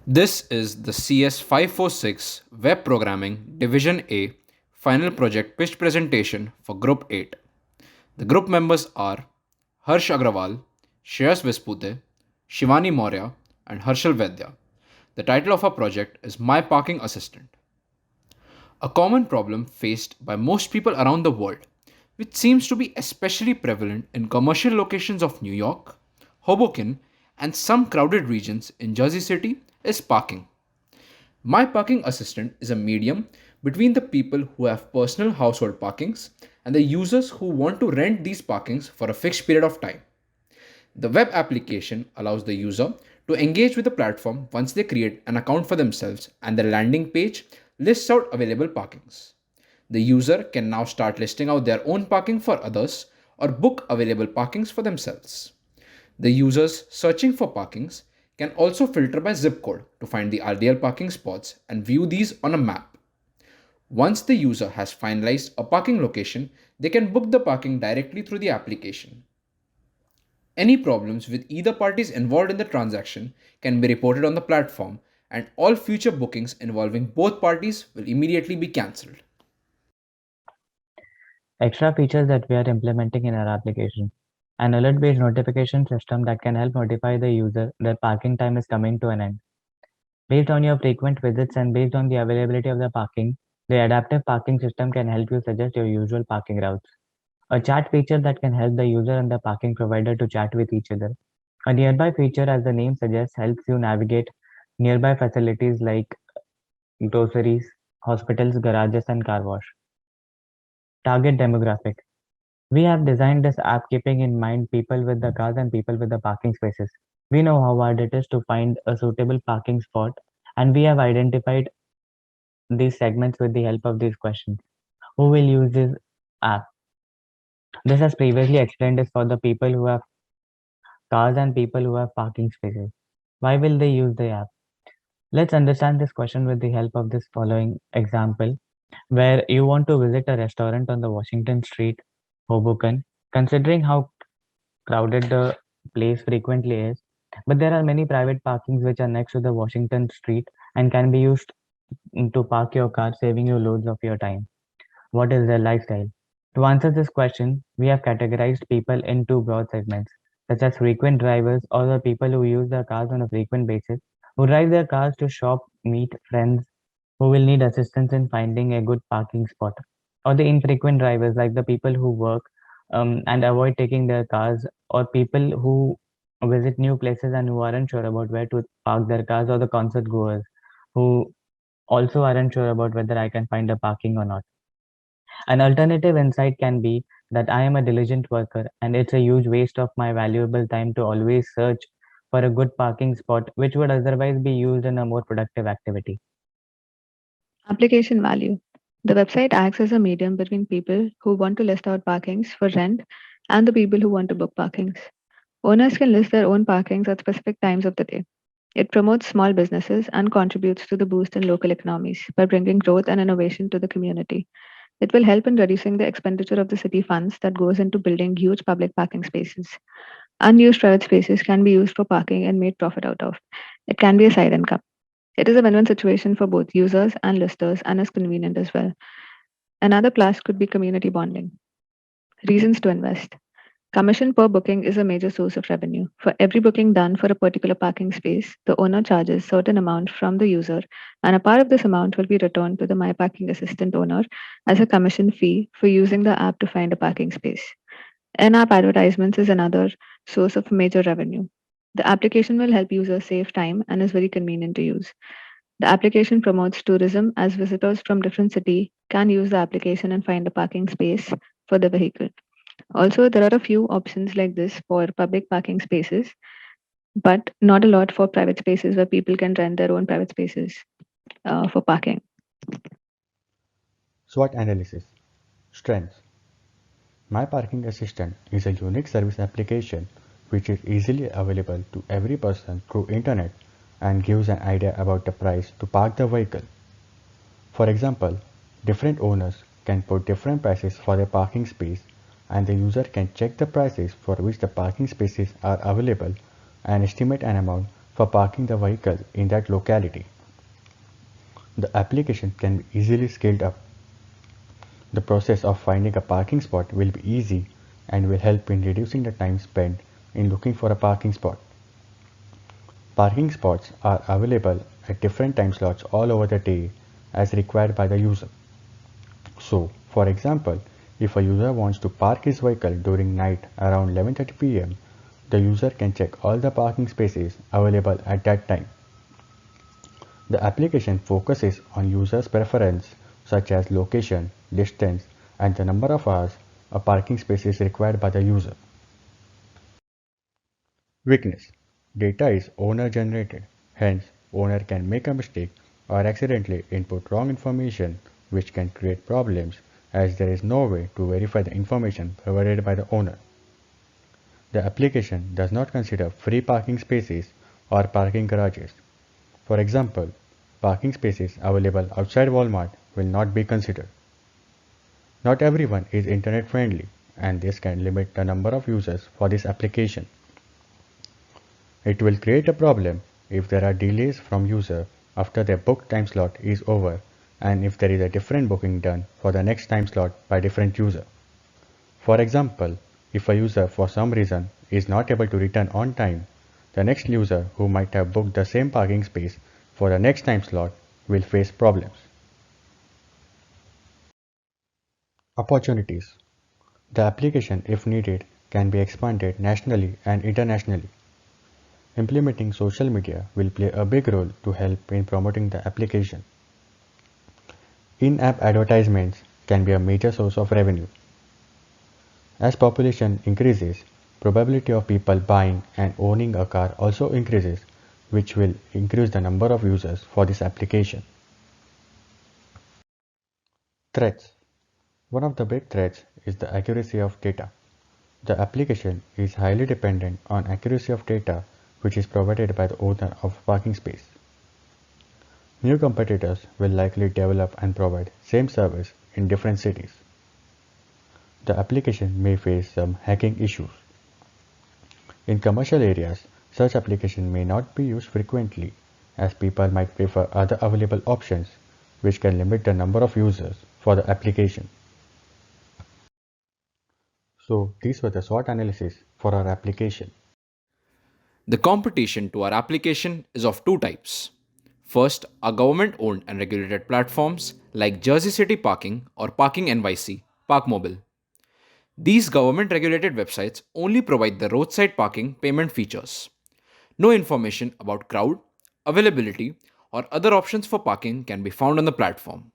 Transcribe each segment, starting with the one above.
This is the CS546 Web Programming Division A final project pitch presentation for Group 8. The group members are Harsh Agrawal, Shreyas Vispute, Shivani Maurya, and Harshal Vedya. The title of our project is My Parking Assistant. A common problem faced by most people around the world, which seems to be especially prevalent in commercial locations of New York, Hoboken, and some crowded regions in Jersey City, is parking. My Parking Assistant is a medium between the people who have personal household parkings and the users who want to rent these parkings for a fixed period of time. The web application allows the user to engage with the platform once they create an account for themselves, and the landing page lists out available parkings. The user can now start listing out their own parking for others or book available parkings for themselves. The users searching for parkings can also filter by zip code to find the ideal parking spots and view these on a map. Once the user has finalized a parking location, they can book the parking directly through the application. Any problems with either parties involved in the transaction can be reported on the platform, and all future bookings involving both parties will immediately be cancelled. Extra features that we are implementing in our application. An alert-based notification system that can help notify the user that parking time is coming to an end. Based on your frequent visits and based on the availability of the parking, the adaptive parking system can help you suggest your usual parking routes. A chat feature that can help the user and the parking provider to chat with each other. A nearby feature, as the name suggests, helps you navigate nearby facilities like groceries, hospitals, garages, and car wash. Target demographic. We have designed this app keeping in mind people with the cars and people with the parking spaces. We know how hard it is to find a suitable parking spot, and we have identified these segments with the help of these questions. Who will use this app? This, as previously explained, is for the people who have cars and people who have parking spaces. Why will they use the app? Let's understand this question with the help of this following example, where you want to visit a restaurant on the Washington Street, Hoboken. Considering how crowded the place frequently is, but there are many private parkings which are next to the Washington Street and can be used to park your car, saving you loads of your time. What is their lifestyle? To answer this question, we have categorized people in two broad segments, such as frequent drivers or the people who use their cars on a frequent basis, who drive their cars to shop, meet friends, who will need assistance in finding a good parking spot, or the infrequent drivers like the people who work and avoid taking their cars, or people who visit new places and who aren't sure about where to park their cars, or the concert goers who also aren't sure about whether I can find a parking or not. An alternative insight can be that I am a diligent worker and it's a huge waste of my valuable time to always search for a good parking spot, which would otherwise be used in a more productive activity. Application value. The website acts as a medium between people who want to list out parkings for rent and the people who want to book parkings. Owners can list their own parkings at specific times of the day. It promotes small businesses and contributes to the boost in local economies by bringing growth and innovation to the community. It will help in reducing the expenditure of the city funds that goes into building huge public parking spaces. Unused private spaces can be used for parking and made profit out of. It can be a side income. It is a win-win situation for both users and listers and is convenient as well. Another plus could be community bonding. Reasons to invest. Commission per booking is a major source of revenue. For every booking done for a particular parking space, the owner charges certain amount from the user, and a part of this amount will be returned to the My Parking Assistant owner as a commission fee for using the app to find a parking space. In-app advertisements is another source of major revenue. The application will help users save time and is very convenient to use. The application promotes tourism as visitors from different city can use the application and find a parking space for the vehicle. Also, there are a few options like this for public parking spaces, but not a lot for private spaces where people can rent their own private spaces for parking. SWOT analysis. Strengths. My Parking Assistant is a unique service application which is easily available to every person through internet and gives an idea about the price to park the vehicle. For example, different owners can put different prices for a parking space and the user can check the prices for which the parking spaces are available and estimate an amount for parking the vehicle in that locality. The application can be easily scaled up. The process of finding a parking spot will be easy and will help in reducing the time spent in looking for a parking spot. Parking spots are available at different time slots all over the day as required by the user. So, for example, if a user wants to park his vehicle during night around 11:30 p.m., the user can check all the parking spaces available at that time. The application focuses on users' preference such as location, distance, and the number of hours a parking space is required by the user. Weakness. Data is owner generated, hence owner can make a mistake or accidentally input wrong information which can create problems as there is no way to verify the information provided by the owner. The application does not consider free parking spaces or parking garages. For example, parking spaces available outside Walmart will not be considered. Not everyone is internet friendly and this can limit the number of users for this application. It will create a problem if there are delays from user after their booked time slot is over and if there is a different booking done for the next time slot by different user. For example, if a user for some reason is not able to return on time, the next user who might have booked the same parking space for the next time slot will face problems. Opportunities. The application, if needed, can be expanded nationally and internationally. Implementing social media will play a big role to help in promoting the application. In-app advertisements can be a major source of revenue. As population increases, probability of people buying and owning a car also increases, which will increase the number of users for this application. Threats. One of the big threats is the accuracy of data. The application is highly dependent on accuracy of data which is provided by the owner of a parking space. New competitors will likely develop and provide same service in different cities. The application may face some hacking issues. In commercial areas, such application may not be used frequently as people might prefer other available options which can limit the number of users for the application. So these were the SWOT analysis for our application. The competition to our application is of two types. First are government owned and regulated platforms like Jersey City Parking or Parking NYC, Parkmobile. These government regulated websites only provide the roadside parking payment features. No information about crowd, availability, or other options for parking can be found on the platform.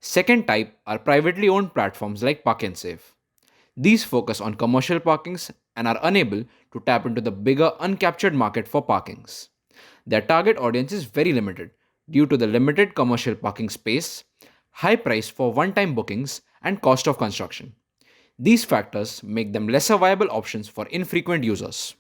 Second type are privately owned platforms like Park and Save. These focus on commercial parkings and are unable to tap into the bigger uncaptured market for parkings. Their target audience is very limited due to the limited commercial parking space, high price for one time bookings, and cost of construction. These factors make them lesser viable options for infrequent users.